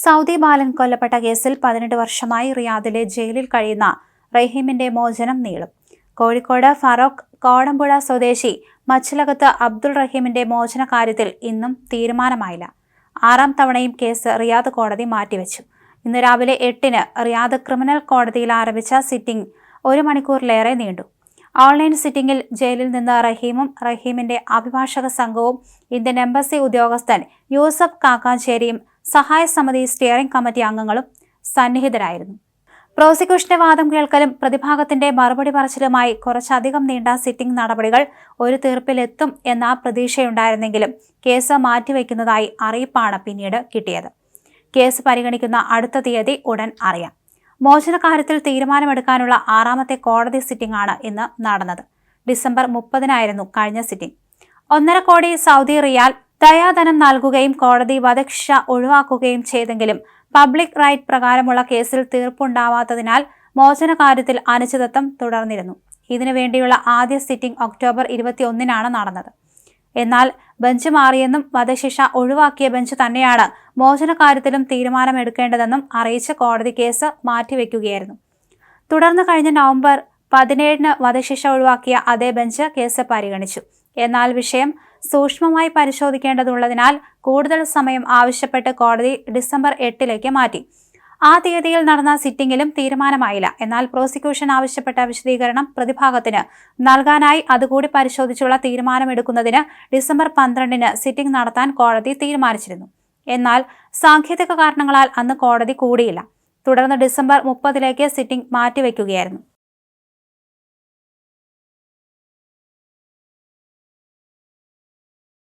Saudi ബാലൻ കൊല്ലപ്പെട്ട കേസിൽ 18 വർഷമായി റിയാദിലെ ജയിലിൽ കഴിയുന്ന റഹീമിന്റെ മോചനം നീളും. കോഴിക്കോട് ഫറോക്ക് കോടമ്പുഴ സ്വദേശി മച്ചിലകത്ത് അബ്ദുൾ റഹീമിന്റെ മോചന കാര്യത്തിൽ ഇന്നും തീരുമാനമായില്ല. 6ാം തവണയും കേസ് റിയാദ് കോടതി മാറ്റിവെച്ചു. ഇന്ന് രാവിലെ 8-ന് റിയാദ് ക്രിമിനൽ കോടതിയിൽ ആരംഭിച്ച സിറ്റിംഗ് 1 മണിക്കൂറിലേറെ നീണ്ടു. ഓൺലൈൻ സിറ്റിംഗിൽ ജയിലിൽ നിന്ന് റഹീമും റഹീമിന്റെ അഭിഭാഷക സംഘവും ഇന്ത്യൻ എംബസി ഉദ്യോഗസ്ഥൻ യൂസഫ് കാക്കാഞ്ചേരിയും സഹായ സമിതി സ്റ്റിയറിംഗ് കമ്മിറ്റി അംഗങ്ങളും സന്നിഹിതരായിരുന്നു. പ്രോസിക്യൂഷന്റെ വാദം കേൾക്കലും പ്രതിഭാഗത്തിന്റെ മറുപടി പറച്ചിലുമായി കുറച്ചധികം നീണ്ട സിറ്റിംഗ് നടപടികൾ ഒരു തീർപ്പിലെത്തും എന്ന പ്രതീക്ഷയുണ്ടായിരുന്നെങ്കിലും കേസ് മാറ്റിവെക്കുന്നതായി അറിയിപ്പാണ് പിന്നീട് കിട്ടിയത്. കേസ് പരിഗണിക്കുന്ന അടുത്ത തീയതി ഉടൻ അറിയാം. മോചന കാര്യത്തിൽ തീരുമാനമെടുക്കാനുള്ള 6ാമത്തെ കോടതി സിറ്റിംഗ് ആണ് ഇന്ന് നടന്നത്. ഡിസംബർ 30-നായിരുന്നു കഴിഞ്ഞ സിറ്റിംഗ്. 1.5 കോടി സൗദി റിയാൽ ദയാധനം നൽകുകയും കോടതി വധശിക്ഷ ഒഴിവാക്കുകയും ചെയ്തെങ്കിലും പബ്ലിക് റൈറ്റ് പ്രകാരമുള്ള കേസിൽ തീർപ്പുണ്ടാവാത്തതിനാൽ മോചന കാര്യത്തിൽ അനിശ്ചിതത്വം തുടർന്നിരുന്നു. ഇതിനുവേണ്ടിയുള്ള ആദ്യ സിറ്റിംഗ് ഒക്ടോബർ 21-നാണ് നടന്നത്. എന്നാൽ ബെഞ്ച് മാറിയെന്നും വധശിക്ഷ ഒഴിവാക്കിയ ബെഞ്ച് തന്നെയാണ് മോചന കാര്യത്തിലും തീരുമാനമെടുക്കേണ്ടതെന്നും അറിയിച്ച് കോടതി കേസ് മാറ്റിവെക്കുകയായിരുന്നു. തുടർന്ന് കഴിഞ്ഞ നവംബർ 17-ന് വധശിക്ഷ ഒഴിവാക്കിയ അതേ ബെഞ്ച് കേസ് പരിഗണിച്ചു. എന്നാൽ വിഷയം സൂക്ഷ്മമായി പരിശോധിക്കേണ്ടതുള്ളതിനാൽ കൂടുതൽ സമയം ആവശ്യപ്പെട്ട് കോടതി ഡിസംബർ 8-ലേക്ക് മാറ്റി. ആ തീയതിയിൽ നടന്ന സിറ്റിംഗിലും തീരുമാനമായില്ല. എന്നാൽ പ്രോസിക്യൂഷൻ ആവശ്യപ്പെട്ട വിശദീകരണം പ്രതിഭാഗത്തിന് നൽകാനായി അതുകൂടി പരിശോധിച്ചുള്ള തീരുമാനമെടുക്കുന്നതിന് ഡിസംബർ 12-ന് സിറ്റിംഗ് നടത്താൻ കോടതി തീരുമാനിച്ചിരുന്നു. എന്നാൽ സാങ്കേതിക കാരണങ്ങളാൽ അന്ന് കോടതി കൂടിയില്ല. തുടർന്ന് ഡിസംബർ 30-ലേക്ക് സിറ്റിംഗ് മാറ്റിവെക്കുകയായിരുന്നു.